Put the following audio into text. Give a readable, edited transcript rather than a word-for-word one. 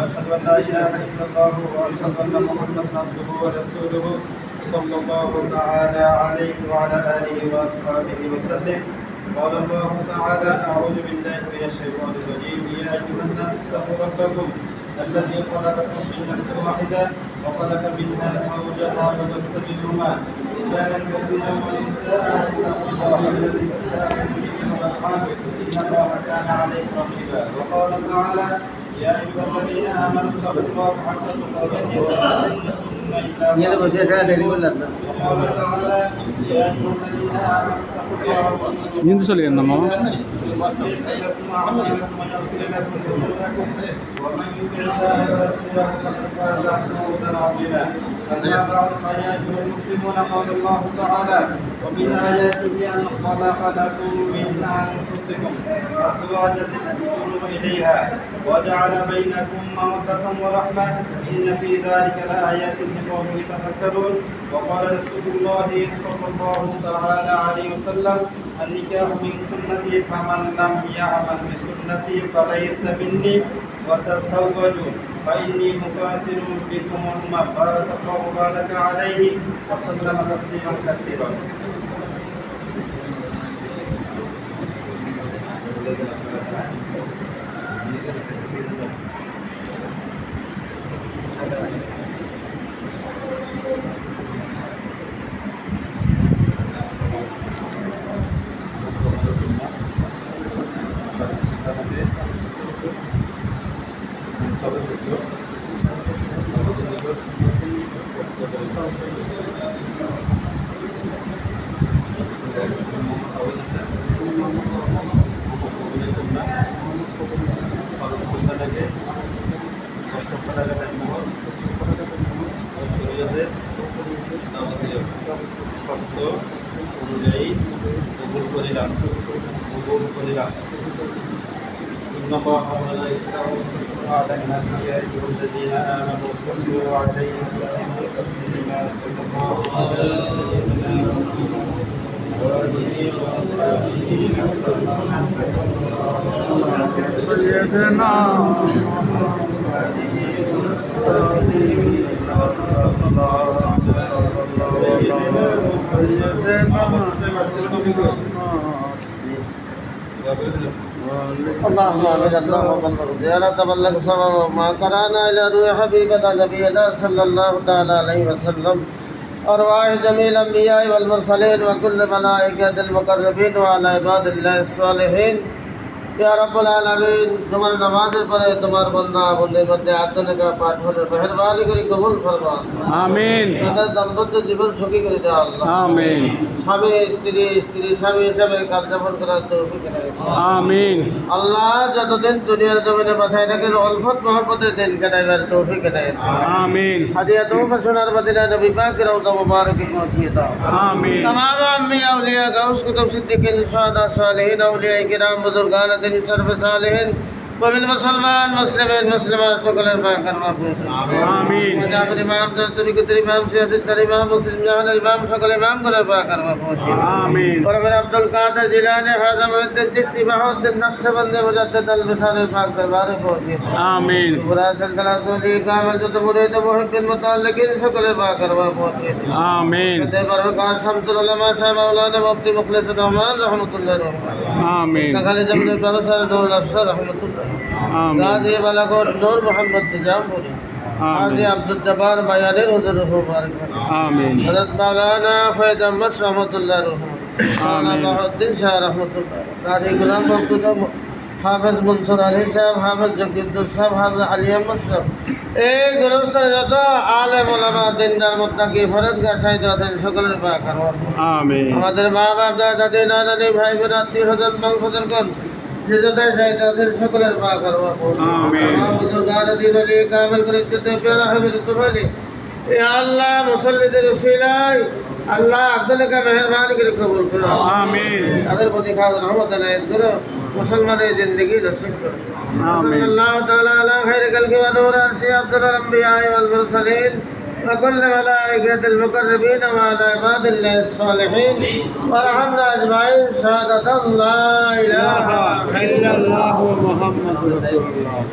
وأشهد أن لا إله إلا الله وأشهد أن محمدا عبده ورسوله صلى الله تعالى عليه وعلى آله وأصحابه وسلم. قال الله تعالى: أعوذ بالله من الشيطان الرجيم. يا أيها الناس اتقوا ربكم الذي خلقكم من نفس واحدة وخلق منها زوجها وبث منهما رجالا كثيرا ونساء. اتقوا الله الذي تساءلون به والأرحام إن الله كان عليكم رقيبا. وقال تعالى: يا أيها الذين آمنوا اتقوا الله حق تقاته ولا تموتن إلا وقال تعالى: يا أيها الذين آمنوا اتقوا الله ومن يطع الله ورسوله فقد فاز فوزا عظيما. أما بعد فيا أيها المسلمون، قال الله تعالى: ومن آياته أن خلق لكم من أنفسكم أزواجا لتسكنوا إليها وجعل بينكم مودة ورحمة إن في ذلك لآيات لقوم يتفكرون. وقال رسول الله صلى الله تعالى عليه وسلم: النكاح من سنتي فمن لم يعمل بسنتي فليس مني وتزوجوا فإني مكاثر بكم الأمم. بارك الله وبارك عليه وسلم تسليما كثيرا. অনুযায়ী কবুল করিলাম। يا أيها الذين آمنوا صلوا عليه وسلموا تسليما. صلى الله على سيدنا محمد وآله وصحبه سيدنا اللهم امين. اللهم بلغ زيارة بلغ ثواب ما قرانا الى روح حبيبنا نبينا صلى الله تعالى عليه وسلم ارواح جميع الانبياء والمرسلين وكل ملائكة المقربين وعلى عباد الله الصالحين या रब्बुल आलमीन। तुम्हारे नमाज़ें पढ़े तुम्हारे बंदा बंदे मध्य आत्मने का पाठ होने मेहरबानी करी कबूल फरमा। आमीन। अगर दंपत्य जीवन सुखी कर दे अल्लाह। आमीन। स्वामी स्त्री स्त्री स्वामी सब काल जफर करा तौफीक करे। आमीन। अल्लाह যতদিন দুনিয়ার জমিনে বাঁচায় রাখেন উলফত মোহব্বতের দিন কাটাইবার তৌফিক দেন। আমিন। হাদিয়া তোফা সোনার মদিনা নবী পাকের রওজা মুবারকে পৌঁছিয়ে দাও। আমিন। तमाम अंबिया औलिया गौस कुतुब सिद्दीकीन शुहदा सालिहीन औलिया किराम बुजुर्गान दिन सर्व सालिहीन वमिन मुसलमान मुस्लिमीन मुस्लिमात सकलेर पाकर महफूज। आमीन। जाबिर इमाम तरीक़त इमाम सियासत इमाम मुस्लिम जहान इमाम सकल इमाम करे पाकर महफूज। आमीन। और फिर अब्दुल कादिर जिलानी खाजा मुहिद्दीन चिश्ती बहाउद्दीन नक्शबंदी मुजद्दिद अल मिसाल पाक दरबार पहुंचे। आमीन। पूरा सिलसिला तौली कामिल जो मुरीद मुहिब्बिन मुतअल्लिकीन सकलेर पाकर महफूज। आमीन। दे बरकत शमसुल उलमा साहब मौलाना मुफ्ती मुखलिस रहमान रहमतुल्लाह अलैह। आमीन। नगले जबल प्रोफेसर नूर अफसर रहमतुल्लाह। आमीन। गाजी बलाकोट नूर मोहम्मद निजामपुरी। हाजी अब्दुल जब्बार बयानी हुजूर मुबारक। आमीन। हज़रत मौलाना फैज़ अहमद रहमतुल्लाह अलैह। मौलाना बहुद्दीन शाह रहमतुल्लाह। काजी गुलाम मखदूम हाफिज मंसूर अली साहब हाफिज जगदीश साहब हाफिज अली अहमद साहब এই গুরুস্থানে যত আলেম ওলামা দিনদার মুত্তাকি ফরজগার শহীদ আছেন সকলের পাক আমিন। আমাদের মা বাপ দাদা দাদি নানা নানি ভাই বোন আত্মীয় স্বজন বংশধরগণ যে যত শহীদ আছেন সকলের পাক আমিন। মা বুজুর্গান দিন আলী কামিল করে ইজ্জতে প্যারা হাবিব তুফালি ইয়া আল্লাহ মুসল্লিদের উসিলায় আল্লাহ আব্দুলকে মেহেরবানি করে কবুল করো। আমিন। তাদের প্রতি খাস রহমত এনায়েত করো। মুসলমানের জিন্দগি নসিব করো। आमीन। अल्लाह ताला अला खैर कल्कि व नूर अर्शी अफजल अंबिया वल मुरसलीन وكل ملائكة المقربين وعلى عباد الله الصالحين وارحمنا أجمعين شهادة لا إله إلا الله محمد رسول الله